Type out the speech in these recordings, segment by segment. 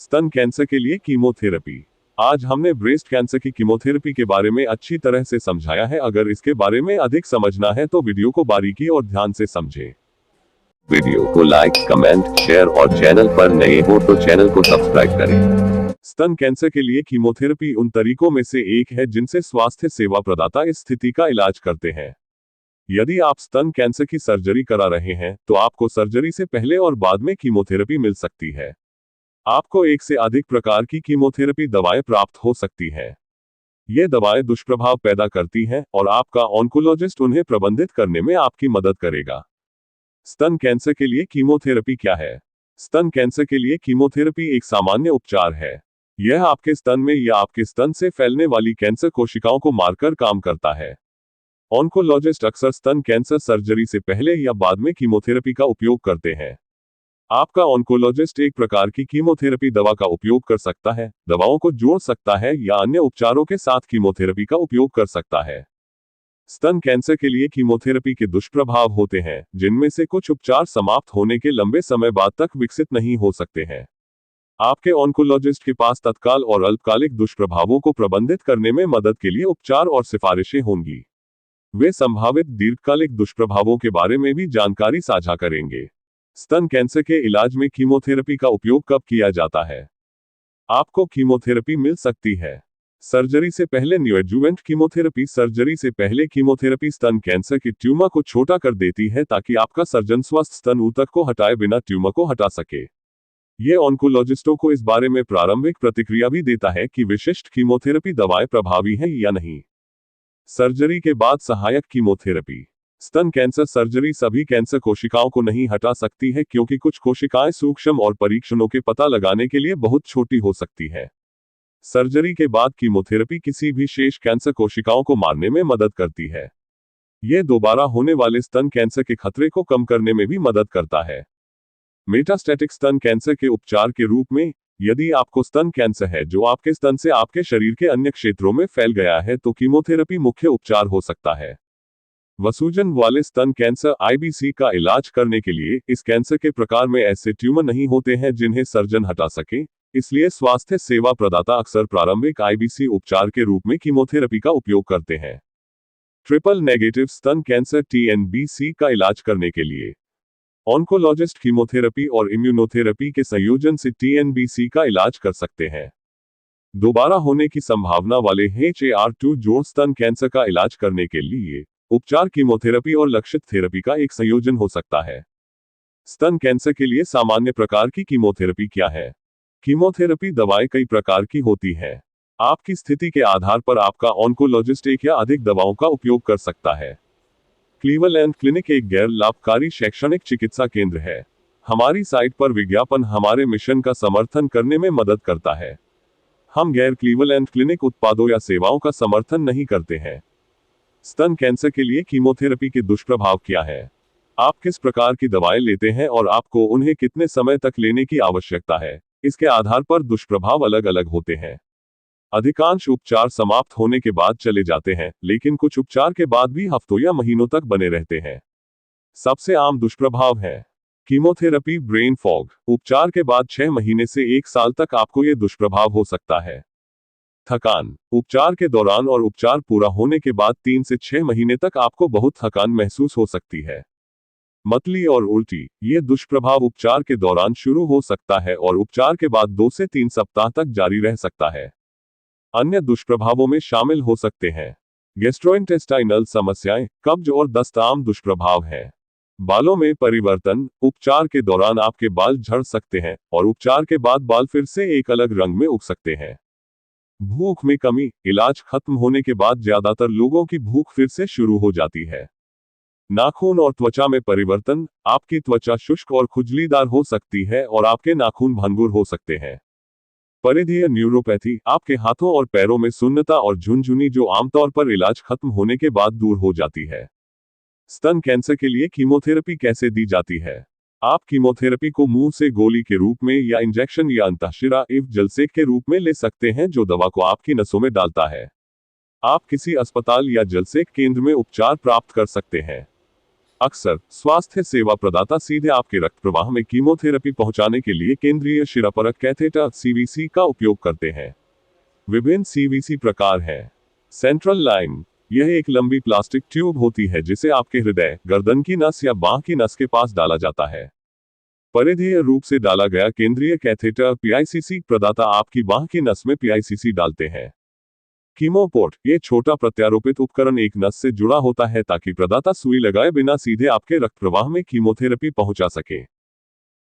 स्तन कैंसर के लिए कीमोथेरेपी। आज हमने ब्रेस्ट कैंसर की कीमोथेरेपी के बारे में अच्छी तरह से समझाया है। अगर इसके बारे में अधिक समझना है तो वीडियो को बारीकी और ध्यान से समझें। वीडियो को लाइक, कमेंट, शेयर और चैनल पर नए हो तो चैनल को सब्सक्राइब करें। स्तन कैंसर के लिए कीमोथेरेपी उन तरीकों में से एक है जिनसे स्वास्थ्य सेवा प्रदाता इस स्थिति का इलाज करते हैं। यदि आप स्तन कैंसर की सर्जरी करा रहे हैं तो आपको सर्जरी से पहले और बाद में कीमोथेरेपी मिल सकती है। आपको एक से अधिक प्रकार की कीमोथेरेपी दवाएं प्राप्त हो सकती हैं। ये दवाएं दुष्प्रभाव पैदा करती हैं और आपका ऑन्कोलॉजिस्ट उन्हें प्रबंधित करने में आपकी मदद करेगा। स्तन कैंसर के लिए कीमोथेरेपी क्या है? स्तन कैंसर के लिए कीमोथेरेपी एक सामान्य उपचार है। यह आपके स्तन में या आपके स्तन से फैलने वाली कैंसर कोशिकाओं को मारकर काम करता है। ऑन्कोलॉजिस्ट अक्सर स्तन कैंसर सर्जरी से पहले या बाद में कीमोथेरेपी का उपयोग करते हैं। आपका ऑन्कोलॉजिस्ट एक प्रकार की कीमोथेरेपी दवा का उपयोग कर सकता है, दवाओं को जोड़ सकता है या अन्य उपचारों के साथ कीमोथेरेपी का उपयोग कर सकता है। स्तन कैंसर के लिए कीमोथेरेपी के दुष्प्रभाव होते हैं, जिनमें से कुछ उपचार समाप्त होने के लंबे समय बाद तक विकसित नहीं हो सकते हैं। आपके ऑन्कोलॉजिस्ट के पास तत्काल और अल्पकालिक दुष्प्रभावों को प्रबंधित करने में मदद के लिए उपचार और सिफारिशें होंगी। वे संभावित दीर्घकालिक दुष्प्रभावों के बारे में भी जानकारी साझा करेंगे। स्तन कैंसर के इलाज में कीमोथेरेपी का उपयोग कब किया जाता है? आपको कीमोथेरेपी मिल सकती है। सर्जरी से पहले न्योएडजुवेंट कीमोथेरेपी। सर्जरी से पहले कीमोथेरेपी स्तन कैंसर की ट्यूमर को छोटा कर देती है ताकि आपका सर्जन स्वस्थ स्तन ऊतक को हटाए बिना ट्यूमर को हटा सके। ये ऑन्कोलॉजिस्टों को इस बारे में प्रारंभिक प्रतिक्रिया भी देता है कि विशिष्ट कीमोथेरेपी दवाएं प्रभावी हैं या नहीं। सर्जरी के बाद सहायक कीमोथेरेपी। स्तन कैंसर सर्जरी सभी कैंसर कोशिकाओं को नहीं हटा सकती है क्योंकि कुछ कोशिकाएं सूक्ष्म और परीक्षणों के पता लगाने के लिए बहुत छोटी हो सकती है। सर्जरी के बाद कीमोथेरेपी किसी भी शेष कैंसर कोशिकाओं को मारने में मदद करती है। यह दोबारा होने वाले स्तन कैंसर के खतरे को कम करने में भी मदद करता है। मेटास्टैटिक स्तन कैंसर के उपचार के रूप में, यदि आपको स्तन कैंसर है जो आपके स्तन से आपके शरीर के अन्य क्षेत्रों में फैल गया है तो कीमोथेरेपी मुख्य उपचार हो सकता है। वसूजन वाले स्तन कैंसर आईबीसी का इलाज करने के लिए इस कैंसर के प्रकार में ऐसे ट्यूमर नहीं होते हैं जिन्हें सर्जन हटा सके, इसलिए स्वास्थ्य सेवा प्रदाता अक्सर प्रारंभिक आईबीसी उपचार के रूप में कीमोथेरेपी का उपयोग करते हैं। ट्रिपल नेगेटिव स्तन कैंसर टीएनबीसी का इलाज करने के लिए ऑन्कोलॉजिस्ट कीमोथेरेपी और इम्यूनोथेरेपी के संयोजन से टीएनबीसी का इलाज कर सकते हैं। दोबारा होने की संभावना वाले HAR2 जोड़ स्तन कैंसर का इलाज करने के लिए उपचार कीमोथेरेपी और लक्षित थेरेपी का एक संयोजन हो सकता है। स्तन कैंसर के लिए सामान्य प्रकार की कीमोथेरेपी क्या है? कीमोथेरेपी दवाएं कई प्रकार की होती हैं। आपकी स्थिति के आधार पर आपका ऑन्कोलॉजिस्ट एक या अधिक दवाओं का उपयोग कर सकता है। क्लीवलैंड क्लिनिक एक गैर लाभकारी शैक्षणिक चिकित्सा केंद्र है। हमारी साइट पर विज्ञापन हमारे मिशन का समर्थन करने में मदद करता है। हम गैर क्लीवलैंड क्लिनिक उत्पादों या सेवाओं का समर्थन नहीं करते हैं। स्तन कैंसर के लिए कीमोथेरेपी के दुष्प्रभाव क्या है? आप किस प्रकार की दवाएं लेते हैं और आपको उन्हें कितने समय तक लेने की आवश्यकता है, इसके आधार पर दुष्प्रभाव अलग अलग होते हैं। अधिकांश उपचार समाप्त होने के बाद चले जाते हैं, लेकिन कुछ उपचार के बाद भी हफ्तों या महीनों तक बने रहते हैं। सबसे आम दुष्प्रभाव है कीमोथेरेपी ब्रेन फॉग। उपचार के बाद 6 महीने से 1 साल तक आपको यह दुष्प्रभाव हो सकता है। थकान। उपचार के दौरान और उपचार पूरा होने के बाद 3 से 6 महीने तक आपको बहुत थकान महसूस हो सकती है। मतली और उल्टी। ये दुष्प्रभाव उपचार के दौरान शुरू हो सकता है और उपचार के बाद 2 से 3 सप्ताह तक जारी रह सकता है। अन्य दुष्प्रभावों में शामिल हो सकते हैं गैस्ट्रोइंटेस्टाइनल समस्याएं, कब्ज और दस्त आम दुष्प्रभाव हैं। बालों में परिवर्तन। उपचार के दौरान आपके बाल झड़ सकते हैं और उपचार के बाद बाल फिर से एक अलग रंग में उग सकते हैं। भूख में कमी। इलाज खत्म होने के बाद ज्यादातर लोगों की भूख फिर से शुरू हो जाती है। नाखून और त्वचा में परिवर्तन। आपकी त्वचा शुष्क और खुजलीदार हो सकती है और आपके नाखून भंगुर हो सकते हैं। परिधीय न्यूरोपैथी। आपके हाथों और पैरों में सुन्नता और झुनझुनी जो आमतौर पर इलाज खत्म होने के बाद दूर हो जाती है। स्तन कैंसर के लिए कीमोथेरेपी कैसे दी जाती है? आप कीमोथेरेपी को मुंह से गोली के रूप में या इंजेक्शन या अंतःशिरा जलसेक के रूप में ले सकते हैं जो दवा को आपकी नसों में डालता है। आप किसी अस्पताल या जलसेक केंद्र में उपचार प्राप्त कर सकते हैं। अक्सर स्वास्थ्य सेवा प्रदाता सीधे आपके रक्त प्रवाह में कीमोथेरेपी पहुंचाने के लिए केंद्रीय शिरापरक कैथेटर सीवीसी का उपयोग करते हैं। विभिन्न सीवीसी प्रकार हैं। सेंट्रल लाइन, यह एक लंबी प्लास्टिक ट्यूब होती है जिसे आपके हृदय, गर्दन की नस या बांह की नस के पास डाला जाता है। परिधीय रूप से डाला गया केंद्रीय कैथेटर पीआईसीसी प्रदाता आपकी बांह की नस में पीआईसीसी डालते हैं। कीमोपोर्ट, ये छोटा प्रत्यारोपित उपकरण एक नस से जुड़ा होता है ताकि प्रदाता सुई लगाए बिना सीधे आपके रक्त प्रवाह में कीमोथेरेपी पहुंचा सके।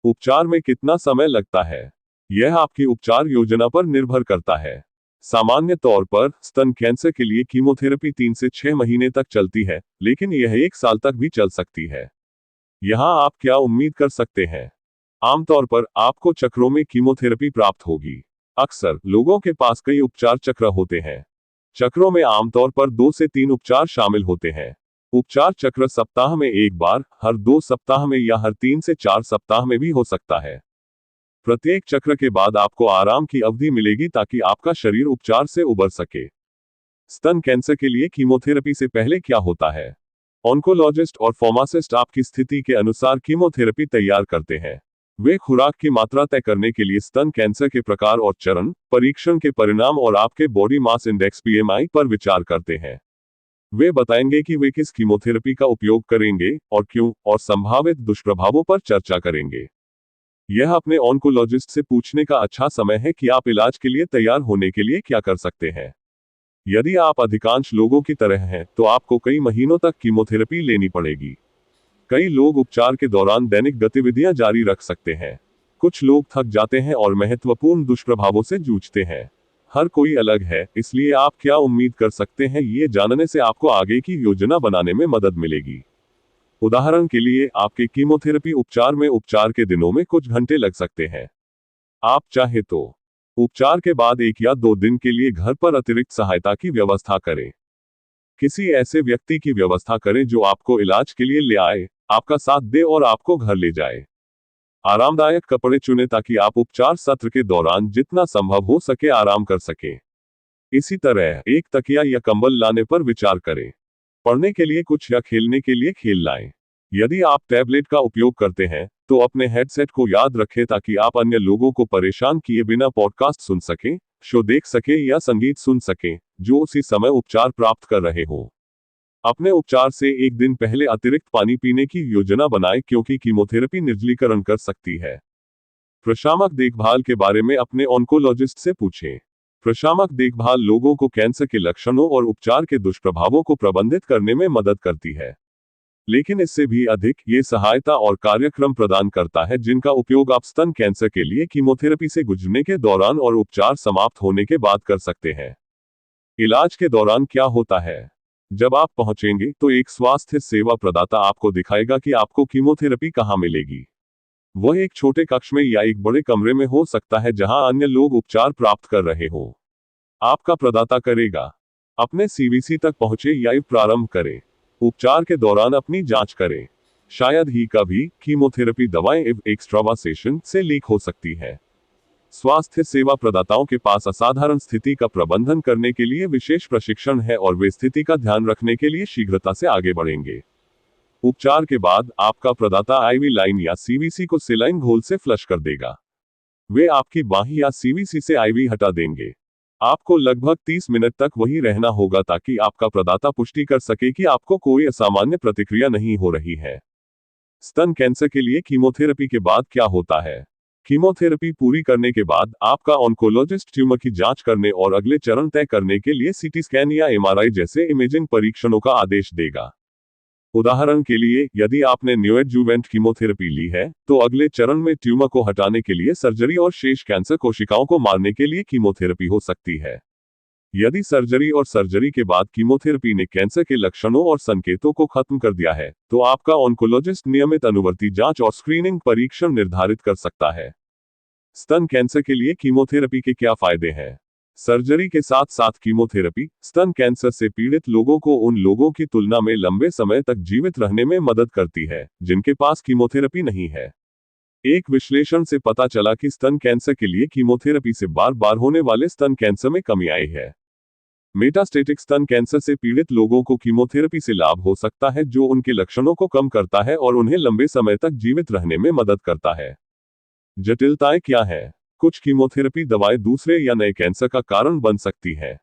उपचार में कितना समय लगता है? यह आपकी उपचार योजना पर निर्भर करता है। सामान्य तौर पर स्तन कैंसर के लिए कीमोथेरेपी 3 से 6 महीने तक चलती है, लेकिन यह 1 साल तक भी चल सकती है। यहाँ आप क्या उम्मीद कर सकते हैं? आमतौर पर आपको चक्रों में कीमोथेरेपी प्राप्त होगी। अक्सर लोगों के पास कई उपचार चक्र होते हैं। चक्रों में आमतौर पर 2 से 3 उपचार शामिल होते हैं। उपचार चक्र सप्ताह में 1 बार, हर 2 सप्ताह में या हर 3 से 4 सप्ताह में भी हो सकता है। प्रत्येक चक्र के बाद आपको आराम की अवधि मिलेगी ताकि आपका शरीर उपचार से उबर सके। स्तन कैंसर के लिए कीमोथेरेपी से पहले क्या होता है? ऑन्कोलॉजिस्ट और फार्मासिस्ट आपकी स्थिति के अनुसार कीमोथेरेपी तैयार करते हैं। वे खुराक की मात्रा तय करने के लिए स्तन कैंसर के प्रकार और चरण, परीक्षण के परिणाम और आपके बॉडी मास इंडेक्स बीएमआई पर विचार करते हैं। वे बताएंगे कि वे किस कीमोथेरेपी का उपयोग करेंगे और क्यों, और संभावित दुष्प्रभावों पर चर्चा करेंगे। यह अपने ऑन्कोलॉजिस्ट से पूछने का अच्छा समय है कि आप इलाज के लिए तैयार होने के लिए क्या कर सकते हैं। यदि आप अधिकांश लोगों की तरह हैं, तो आपको कई महीनों तक कीमोथेरेपी लेनी पड़ेगी। कई लोग उपचार के दौरान दैनिक गतिविधियां जारी रख सकते हैं। कुछ लोग थक जाते हैं और महत्वपूर्ण दुष्प्रभावों से जूझते हैं। हर कोई अलग है, इसलिए आप क्या उम्मीद कर सकते हैं ये जानने से आपको आगे की योजना बनाने में मदद मिलेगी। उदाहरण के लिए, आपके कीमोथेरेपी उपचार में उपचार के दिनों में कुछ घंटे लग सकते हैं। आप चाहे तो उपचार के बाद 1 या 2 दिन के लिए घर पर अतिरिक्त सहायता की व्यवस्था करें। किसी ऐसे व्यक्ति की व्यवस्था करें जो आपको इलाज के लिए ले आए, आपका साथ दे और आपको घर ले जाए। आरामदायक कपड़े चुनें ताकि आप उपचार सत्र के दौरान जितना संभव हो सके आराम कर सकें। इसी तरह एक तकिया या कंबल लाने पर विचार करें। पढ़ने के लिए कुछ या खेलने के लिए खेल लाएं। यदि आप टैबलेट का उपयोग करते हैं, तो अपने हेडसेट को याद रखें ताकि आप अन्य लोगों को परेशान किए बिना पॉडकास्ट सुन सकें, शो देख सकें या संगीत सुन सकें, जो उसी समय उपचार प्राप्त कर रहे हों। अपने उपचार से 1 दिन पहले अतिरिक्त पानी पीने की योजना बनाएं क्योंकि कीमोथेरेपी निर्जलीकरण कर सकती है। प्रशामक देखभाल के बारे में अपने ऑन्कोलॉजिस्ट से पूछें। प्रशामक देखभाल लोगों को कैंसर के लक्षणों और उपचार के दुष्प्रभावों को प्रबंधित करने में मदद करती है। लेकिन इससे भी अधिक, ये सहायता और कार्यक्रम प्रदान करता है जिनका उपयोग आप स्तन कैंसर के लिए कीमोथेरेपी से गुजरने के दौरान और उपचार समाप्त होने के बाद कर सकते हैं। इलाज के दौरान क्या होता है? जब आप पहुंचेंगे तो एक स्वास्थ्य सेवा प्रदाता आपको दिखाएगा कि आपको कीमोथेरेपी कहां मिलेगी। वह एक छोटे कक्ष में या एक बड़े कमरे में हो सकता है जहां अन्य लोग उपचार प्राप्त कर रहे हो। आपका प्रदाता करेगा। अपने सीवीसी तक पहुंचे या प्रारंभ करें। उपचार के दौरान अपनी जांच करें। शायद ही कभी कीमोथेरेपी दवाएं एक्सट्रावासेशन से लीक हो सकती है। स्वास्थ्य सेवा प्रदाताओं के पास असाधारण स्थिति का प्रबंधन करने के लिए विशेष प्रशिक्षण है और वे स्थिति का ध्यान रखने के लिए शीघ्रता से आगे बढ़ेंगे। उपचार के बाद आपका प्रदाता आईवी लाइन या सीवीसी को सेलाइन घोल से फ्लश कर देगा। वे आपकी बांह या सीवीसी से आईवी हटा देंगे। आपको लगभग 30 मिनट तक वहीं रहना होगा ताकि आपका प्रदाता पुष्टि कर सके कि आपको कोई असामान्य प्रतिक्रिया नहीं हो रही है। स्तन कैंसर के लिए कीमोथेरेपी के बाद क्या होता है? कीमोथेरेपी पूरी करने के बाद आपका ऑन्कोलॉजिस्ट ट्यूमर की जांच करने और अगले चरण तय करने के लिए सीटी स्कैन या एमआरआई जैसे इमेजिंग परीक्षणों का आदेश देगा। उदाहरण के लिए, यदि आपने न्योएडजुवेंट कीमोथेरेपी ली है, तो अगले चरण में ट्यूमर को हटाने के लिए सर्जरी और शेष कैंसर कोशिकाओं को मारने के लिए कीमोथेरेपी हो सकती है। यदि सर्जरी और सर्जरी के बाद कीमोथेरेपी ने कैंसर के लक्षणों और संकेतों को खत्म कर दिया है, तो आपका ऑन्कोलॉजिस्ट नियमित अनुवर्ती जांच और स्क्रीनिंग परीक्षण निर्धारित कर सकता है। स्तन कैंसर के लिए कीमोथेरेपी के क्या फायदे हैं? सर्जरी के साथ साथ कीमोथेरेपी स्तन कैंसर से पीड़ित लोगों को उन लोगों की तुलना में लंबे समय तक जीवित रहने में मदद करती है जिनके पास कीमोथेरेपी नहीं है। एक विश्लेषण से पता चला कि स्तन कैंसर के लिए कीमोथेरेपी से बार बार होने वाले स्तन कैंसर में कमी आई है। मेटास्टेटिक स्तन कैंसर से पीड़ित लोगों को कीमोथेरेपी से लाभ हो सकता है, जो उनके लक्षणों को कम करता है और उन्हें लंबे समय तक जीवित रहने में मदद करता है। जटिलताएं क्या हैं? कुछ कीमोथेरेपी दवाएं दूसरे या नए कैंसर का कारण बन सकती हैं।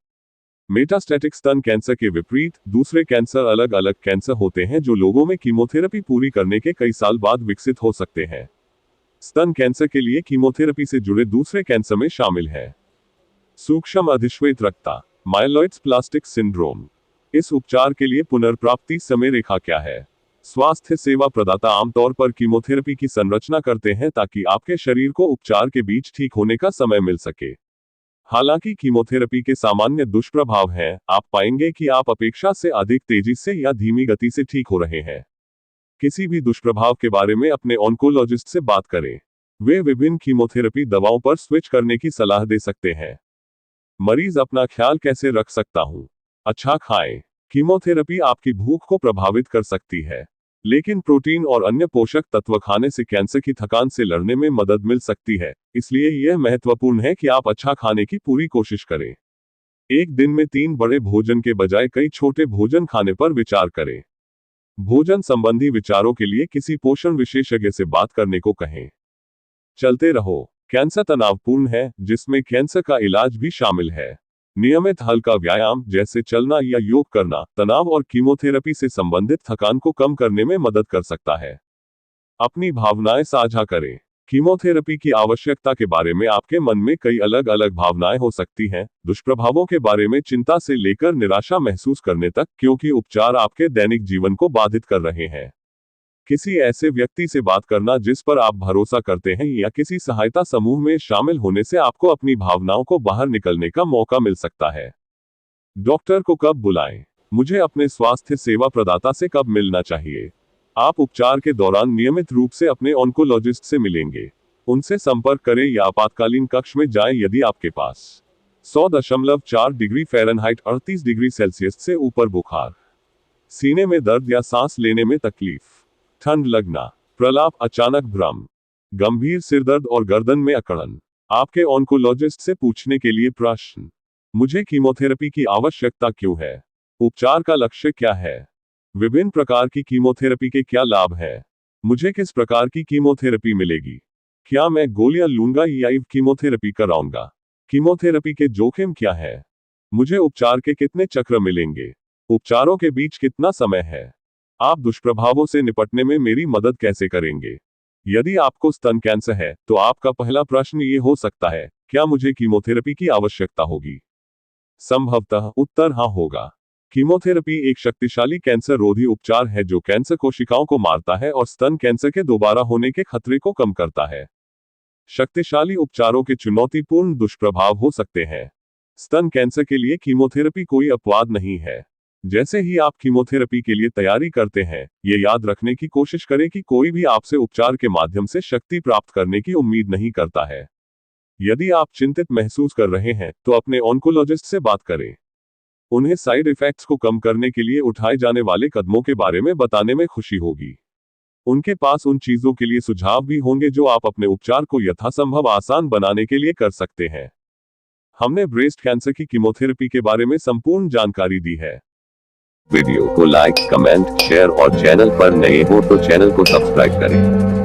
मेटास्टेटिक स्तन कैंसर के विपरीत दूसरे कैंसर अलग अलग कैंसर होते हैं जो लोगों में कीमोथेरेपी पूरी करने के कई साल बाद विकसित हो सकते हैं। स्तन कैंसर के लिए कीमोथेरेपी से जुड़े दूसरे कैंसर में शामिल है सूक्ष्म अधिश्वेत रक्तता, माइलोइड्स-प्लास्टिक सिंड्रोम। इस उपचार के लिए पुनर्प्राप्ति समय रेखा क्या है? स्वास्थ्य सेवा प्रदाता आमतौर पर कीमोथेरेपी की संरचना करते हैं ताकि आपके शरीर को उपचार के बीच ठीक होने का समय मिल सके। हालांकि कीमोथेरेपी के सामान्य दुष्प्रभाव हैं, आप पाएंगे कि आप अपेक्षा से अधिक तेजी से या धीमी गति से ठीक हो रहे हैं। किसी भी दुष्प्रभाव के बारे में अपने ऑन्कोलॉजिस्ट से बात करें। वे विभिन्न कीमोथेरेपी दवाओं पर स्विच करने की सलाह दे सकते हैं। मरीज अपना ख्याल कैसे रख सकता हूं? अच्छा खाएं। कीमोथेरेपी आपकी भूख को प्रभावित कर सकती है, लेकिन प्रोटीन और अन्य पोषक तत्व खाने से कैंसर की थकान से लड़ने में मदद मिल सकती है, इसलिए यह महत्वपूर्ण है कि आप अच्छा खाने की पूरी कोशिश करें। एक दिन में 3 बड़े भोजन के बजाय कई छोटे भोजन खाने पर विचार करें। भोजन संबंधी विचारों के लिए किसी पोषण विशेषज्ञ से बात करने को कहें। चलते रहो। कैंसर तनावपूर्ण है, जिसमें कैंसर का इलाज भी शामिल है। नियमित हल्का व्यायाम जैसे चलना या योग करना तनाव और कीमोथेरेपी से संबंधित थकान को कम करने में मदद कर सकता है। अपनी भावनाएं साझा करें। कीमोथेरेपी की आवश्यकता के बारे में आपके मन में कई अलग अलग भावनाएं हो सकती हैं, दुष्प्रभावों के बारे में चिंता से लेकर निराशा महसूस करने तक, क्योंकि उपचार आपके दैनिक जीवन को बाधित कर रहे हैं। किसी ऐसे व्यक्ति से बात करना जिस पर आप भरोसा करते हैं या किसी सहायता समूह में शामिल होने से आपको अपनी भावनाओं को बाहर निकलने का मौका मिल सकता है। डॉक्टर को कब बुलाएं? मुझे अपने स्वास्थ्य सेवा प्रदाता से कब मिलना चाहिए? आप उपचार के दौरान नियमित रूप से अपने ऑन्कोलॉजिस्ट से मिलेंगे। उनसे संपर्क करें या आपातकालीन कक्ष में जाएं यदि आपके पास 100.4 डिग्री फ़ारेनहाइट 38 डिग्री सेल्सियस से ऊपर बुखार, सीने में दर्द या सांस लेने में तकलीफ, ठंड लगना, प्रलाप, अचानक भ्रम, गंभीर सिरदर्द और गर्दन में अकड़न। आपके ऑन्कोलॉजिस्ट से पूछने के लिए प्रश्न। मुझे कीमोथेरेपी की आवश्यकता क्यों है? उपचार का लक्ष्य क्या है? विभिन्न प्रकार की कीमोथेरेपी के क्या लाभ हैं? मुझे किस प्रकार की कीमोथेरेपी मिलेगी? क्या मैं गोलियां लूंगा या IV कीमोथेरेपी कराऊंगा? कीमोथेरेपी के जोखिम क्या है? मुझे उपचार के कितने चक्र मिलेंगे? उपचारों के बीच कितना समय है? आप दुष्प्रभावों से निपटने में मेरी मदद कैसे करेंगे? यदि आपको स्तन कैंसर है, तो आपका पहला प्रश्न ये हो सकता है, क्या मुझे कीमोथेरेपी की आवश्यकता होगी? संभवतः उत्तर हाँ होगा। कीमोथेरेपी एक शक्तिशाली कैंसर रोधी उपचार है जो कैंसर कोशिकाओं को मारता है और स्तन कैंसर के दोबारा होने के खतरे को कम करता है। शक्तिशाली उपचारों के चुनौतीपूर्ण दुष्प्रभाव हो सकते हैं। स्तन कैंसर के लिए कीमोथेरेपी कोई अपवाद नहीं है। जैसे ही आप कीमोथेरेपी के लिए तैयारी करते हैं, ये याद रखने की कोशिश करें कि कोई भी आपसे उपचार के माध्यम से शक्ति प्राप्त करने की उम्मीद नहीं करता है। यदि आप चिंतित महसूस कर रहे हैं, तो अपने ऑन्कोलॉजिस्ट से बात करें। उन्हें साइड इफेक्ट्स को कम करने के लिए उठाए जाने वाले कदमों के बारे में बताने में खुशी होगी। उनके पास उन चीजों के लिए सुझाव भी होंगे जो आप अपने उपचार को यथासंभव आसान बनाने के लिए कर सकते हैं। हमने ब्रेस्ट कैंसर की कीमोथेरेपी के बारे में संपूर्ण जानकारी दी है। वीडियो को लाइक, कमेंट, शेयर और चैनल पर नए हो तो चैनल को सब्सक्राइब करें।